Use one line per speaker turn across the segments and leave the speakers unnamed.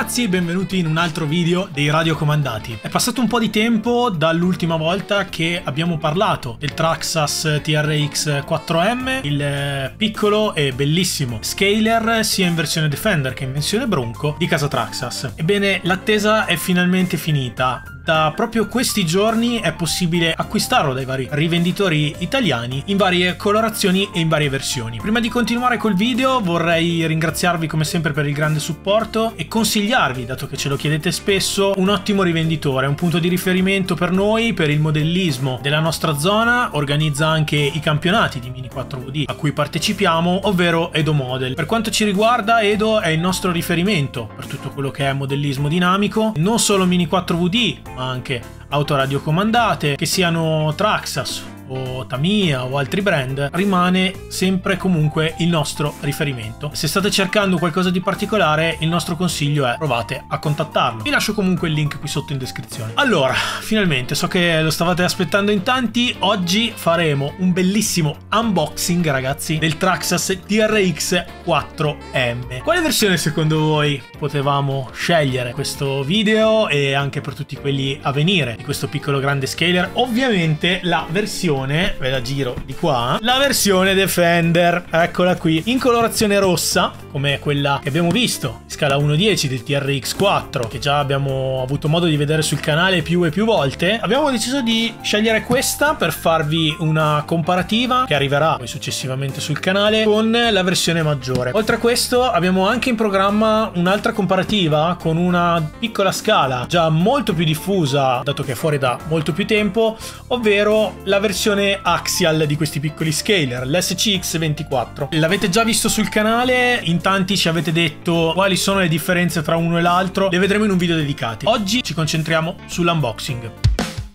ragazzi, benvenuti in un altro video dei radiocomandati. È passato un po' di tempo dall'ultima volta che abbiamo parlato del Traxxas TRX 4M, il piccolo e bellissimo scaler sia in versione Defender che in versione Bronco di casa Traxxas. Ebbene, l'attesa è finalmente finita. Da proprio questi giorni è possibile acquistarlo dai vari rivenditori italiani in varie colorazioni e in varie versioni. Prima di continuare col video vorrei ringraziarvi come sempre per il grande supporto e consigliarvi, dato che ce lo chiedete spesso, un ottimo rivenditore, un punto di riferimento per noi, per il modellismo della nostra zona. Organizza anche i campionati di Mini 4VD a cui partecipiamo, ovvero Edo Model. Per quanto ci riguarda, Edo è il nostro riferimento per tutto quello che è modellismo dinamico, non solo Mini 4VD ma anche auto radiocomandate, che siano Traxxas o Tamiya o altri brand, rimane sempre comunque il nostro riferimento. Se state cercando qualcosa di particolare, il nostro consiglio è provate a contattarlo. Vi lascio comunque il link qui sotto in descrizione. Allora, finalmente, so che lo stavate aspettando in tanti, oggi faremo un bellissimo unboxing, ragazzi, del Traxxas TRX 4M. Quale versione secondo voi potevamo scegliere questo video e anche per tutti quelli a venire di questo piccolo grande scaler? Ovviamente la versione, ve la giro di qua, la versione Defender, eccola qui, in colorazione rossa, come quella che abbiamo visto in scala 1/10 del TRX 4, che già abbiamo avuto modo di vedere sul canale più e più volte. Abbiamo deciso di scegliere questa per farvi una comparativa che arriverà poi successivamente sul canale con la versione maggiore. Oltre a questo abbiamo anche in programma un'altra comparativa con una piccola scala già molto più diffusa, dato che è fuori da molto più tempo, ovvero la versione axial di questi piccoli scaler, l'SCX24. L'avete già visto sul canale, in tanti ci avete detto quali sono le differenze tra uno e l'altro, le vedremo in un video dedicato. Oggi ci concentriamo sull'unboxing.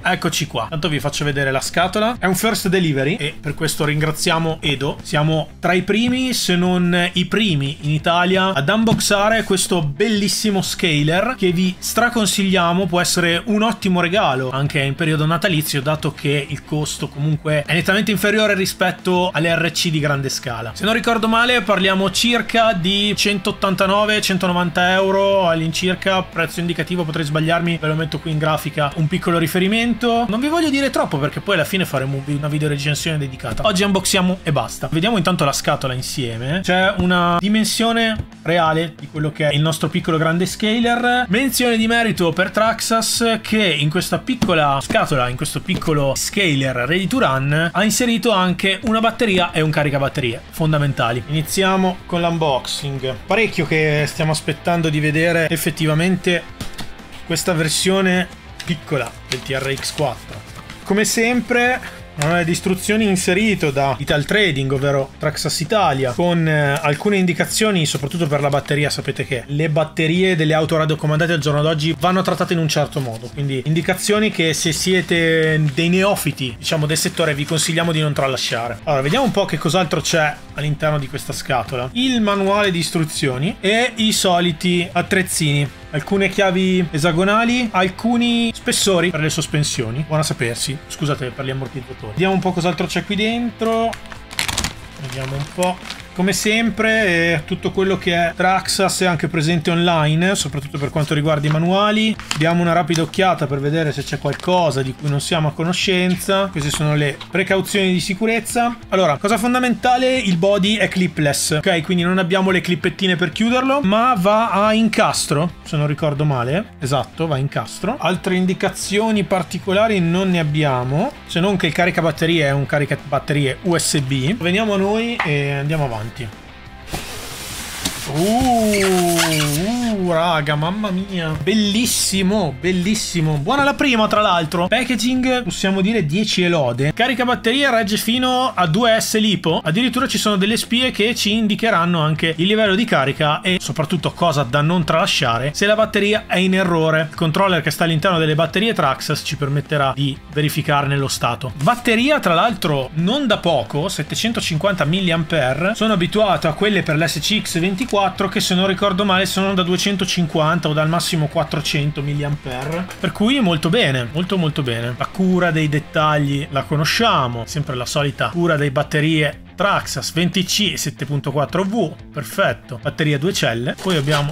Eccoci qua, tanto vi faccio vedere la scatola. È un first delivery e per questo ringraziamo Edo. Siamo tra i primi, se non i primi in Italia ad unboxare questo bellissimo scaler che vi straconsigliamo. Può essere un ottimo regalo anche in periodo natalizio, dato che il costo comunque è nettamente inferiore rispetto alle RC di grande scala. Se non ricordo male parliamo circa di 189-190 euro all'incirca, prezzo indicativo, potrei sbagliarmi, ve lo metto qui in grafica un piccolo riferimento. Non vi voglio dire troppo perché poi alla fine faremo una video recensione dedicata. Oggi unboxiamo e basta. Vediamo intanto la scatola insieme. C'è una dimensione reale di quello che è il nostro piccolo grande scaler. Menzione di merito per Traxxas, che in questa piccola scatola, in questo piccolo scaler ready to run, ha inserito anche una batteria e un caricabatterie fondamentali. Iniziamo con l'unboxing. Parecchio che stiamo aspettando di vedere effettivamente questa versione piccola del TRX 4. Come sempre manuale di istruzioni inserito da Italtrading, ovvero Traxxas Italia, con alcune indicazioni soprattutto per la batteria. Sapete che le batterie delle auto radiocomandate al giorno d'oggi vanno trattate in un certo modo, quindi indicazioni che se siete dei neofiti, diciamo, del settore vi consigliamo di non tralasciare. Allora, vediamo un po' che cos'altro c'è all'interno di questa scatola. Il manuale di istruzioni e i soliti attrezzini. Alcune chiavi esagonali, alcuni spessori per le sospensioni, buona sapersi, scusate per gli ammortizzatori. Vediamo un po' cos'altro c'è qui dentro, vediamo un po'. Come sempre tutto quello che è Traxxas è anche presente online, soprattutto per quanto riguarda i manuali. Diamo una rapida occhiata per vedere se c'è qualcosa di cui non siamo a conoscenza. Queste sono le precauzioni di sicurezza. Allora, cosa fondamentale, il body è clipless, ok? Quindi non abbiamo le clippettine per chiuderlo, ma va a incastro, se non ricordo male. Esatto, va a incastro. Altre indicazioni particolari non ne abbiamo, se non che il caricabatterie è un caricabatterie USB. Veniamo a noi e andiamo avanti. Raga, mamma mia, bellissimo, bellissimo. Buona la prima, tra l'altro. Packaging, possiamo dire 10 e lode. Caricabatteria regge fino a 2S LiPo. Addirittura ci sono delle spie che ci indicheranno anche il livello di carica e soprattutto, cosa da non tralasciare, se la batteria è in errore. Il controller che sta all'interno delle batterie Traxxas ci permetterà di verificarne lo stato. Batteria, tra l'altro, non da poco, 750 mAh. Sono abituato a quelle per l'SCX24 che, se non ricordo male, sono da 250 o dal massimo 400 mAh, per cui molto bene, molto bene. La cura dei dettagli la conosciamo, sempre la solita cura delle batterie Traxxas 20C 7.4V, perfetto, batteria 2 celle. Poi abbiamo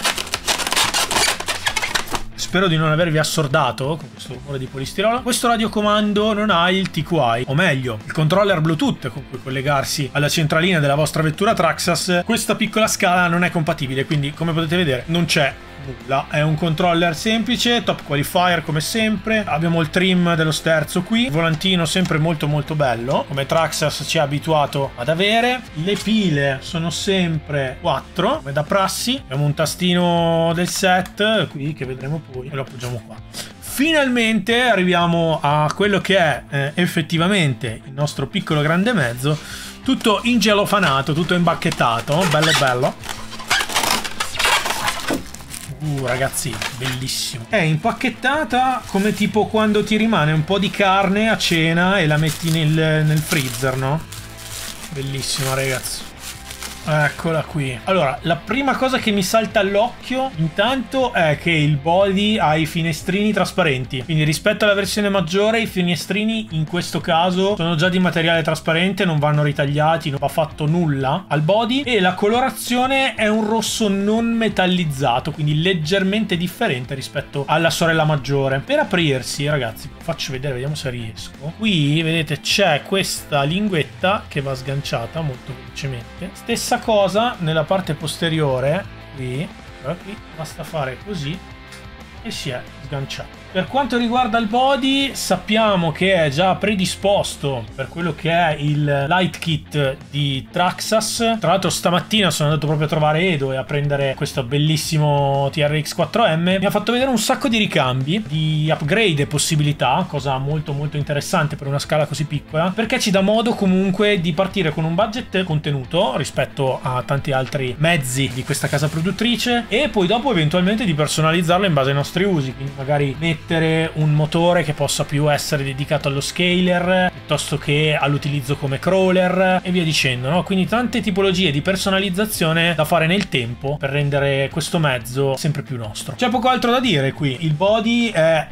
spero di non avervi assordato con questo rumore di polistirolo, questo radiocomando non ha il TQI, o meglio, il controller Bluetooth con cui collegarsi alla centralina della vostra vettura Traxxas. Questa piccola scala non è compatibile, quindi come potete vedere non c'è nulla. È un controller semplice, top qualifier come sempre. Abbiamo il trim dello sterzo qui, il volantino sempre molto bello, come Traxxas ci ha abituato ad avere. Le pile sono sempre 4 come da prassi. Abbiamo un tastino del set qui che vedremo poi e lo appoggiamo qua. Finalmente arriviamo a quello che è effettivamente il nostro piccolo grande mezzo, tutto ingelofanato, tutto imbacchettato, bello. Ragazzi, bellissimo. È impacchettata come tipo quando ti rimane un po' di carne a cena e la metti nel freezer, no? Bellissima, ragazzi. Eccola qui. Allora, la prima cosa che mi salta all'occhio intanto è che il body ha i finestrini trasparenti, quindi rispetto alla versione maggiore i finestrini in questo caso sono già di materiale trasparente, non vanno ritagliati, non va fatto nulla al body, e la colorazione è un rosso non metallizzato, quindi leggermente differente rispetto alla sorella maggiore. Per aprirsi, ragazzi, vi faccio vedere, vediamo se riesco. Qui vedete c'è questa linguetta che va sganciata molto velocemente. Stessa cosa nella parte posteriore, qui basta fare così e si è sganciato. Per quanto riguarda il body, sappiamo che è già predisposto per quello che è il light kit di Traxxas. Tra l'altro stamattina sono andato proprio a trovare Edo e a prendere questo bellissimo TRX 4M. Mi ha fatto vedere un sacco di ricambi, di upgrade e possibilità, cosa molto interessante per una scala così piccola, perché ci dà modo comunque di partire con un budget contenuto rispetto a tanti altri mezzi di questa casa produttrice, e poi dopo eventualmente di personalizzarlo in base ai nostri usi, quindi magari mettere un motore che possa più essere dedicato allo scaler piuttosto che all'utilizzo come crawler e via dicendo, no? Quindi tante tipologie di personalizzazione da fare nel tempo per rendere questo mezzo sempre più nostro. C'è poco altro da dire qui. Il body è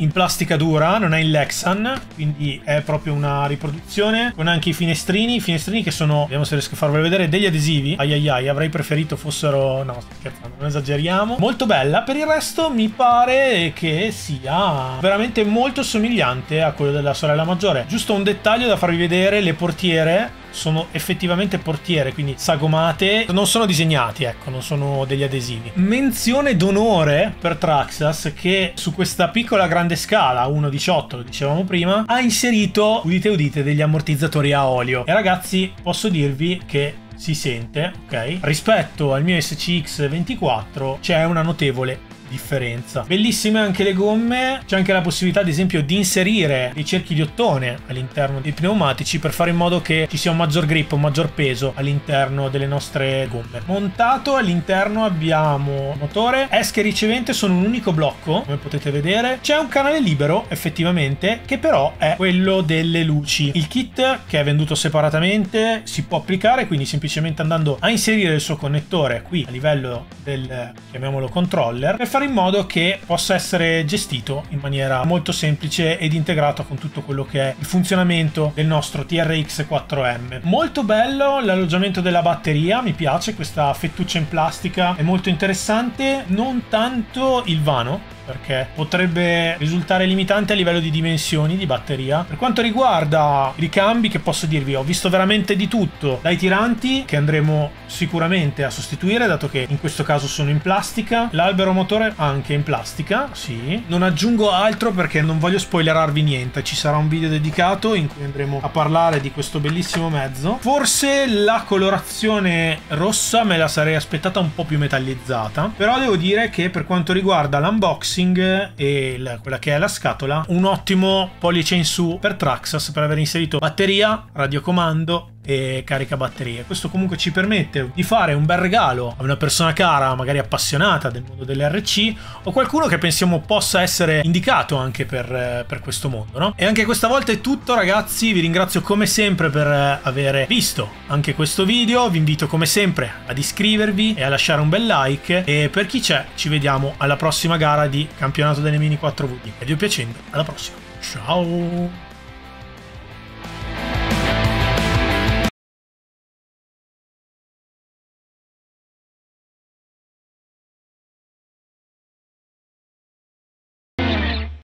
in plastica dura, non è in Lexan, quindi è proprio una riproduzione, con anche i finestrini che sono, vediamo se riesco a farvelo vedere, degli adesivi. Ai, avrei preferito fossero, no, sto scherzando, non esageriamo. Molto bella. Per il resto mi pare che sia veramente molto somigliante a quello della sorella maggiore. Giusto un dettaglio da farvi vedere: le portiere sono effettivamente portiere, quindi sagomate, non sono disegnati, ecco, non sono degli adesivi. Menzione d'onore per Traxxas, che su questa piccola grande scala 1.18, lo dicevamo prima, ha inserito, udite udite, degli ammortizzatori a olio. E ragazzi, posso dirvi che si sente, ok? Rispetto al mio SCX 24 c'è una notevole differenza. Bellissime anche le gomme, c'è anche la possibilità ad esempio di inserire dei cerchi di ottone all'interno dei pneumatici per fare in modo che ci sia un maggior grip, un maggior peso all'interno delle nostre gomme. Montato all'interno abbiamo motore, esche ricevente sono un unico blocco, come potete vedere. C'è un canale libero effettivamente, che però è quello delle luci. Il kit, che è venduto separatamente, si può applicare, quindi semplicemente andando a inserire il suo connettore qui a livello del, chiamiamolo, controller, per fare in modo che possa essere gestito in maniera molto semplice ed integrato con tutto quello che è il funzionamento del nostro TRX 4M. Molto bello l'alloggiamento della batteria, mi piace questa fettuccia in plastica, è molto interessante. Non tanto il vano, perché potrebbe risultare limitante a livello di dimensioni di batteria. Per quanto riguarda i ricambi, che posso dirvi, ho visto veramente di tutto, dai tiranti, che andremo sicuramente a sostituire dato che in questo caso sono in plastica, l'albero motore anche in plastica, sì. Non aggiungo altro perché non voglio spoilerarvi niente, ci sarà un video dedicato in cui andremo a parlare di questo bellissimo mezzo. Forse la colorazione rossa me la sarei aspettata un po' più metallizzata, però devo dire che per quanto riguarda l'unboxing e quella che è la scatola, un ottimo pollice in su per Traxxas per aver inserito batteria, radiocomando e carica batterie. Questo comunque ci permette di fare un bel regalo a una persona cara, magari appassionata del mondo dell'RC, o qualcuno che pensiamo possa essere indicato anche per questo mondo, no? E anche questa volta è tutto, ragazzi. Vi ringrazio come sempre per aver visto anche questo video. Vi invito come sempre ad iscrivervi e a lasciare un bel like, e per chi c'è ci vediamo alla prossima gara di campionato delle Mini 4VD, e Dio piacendo alla prossima. Ciao.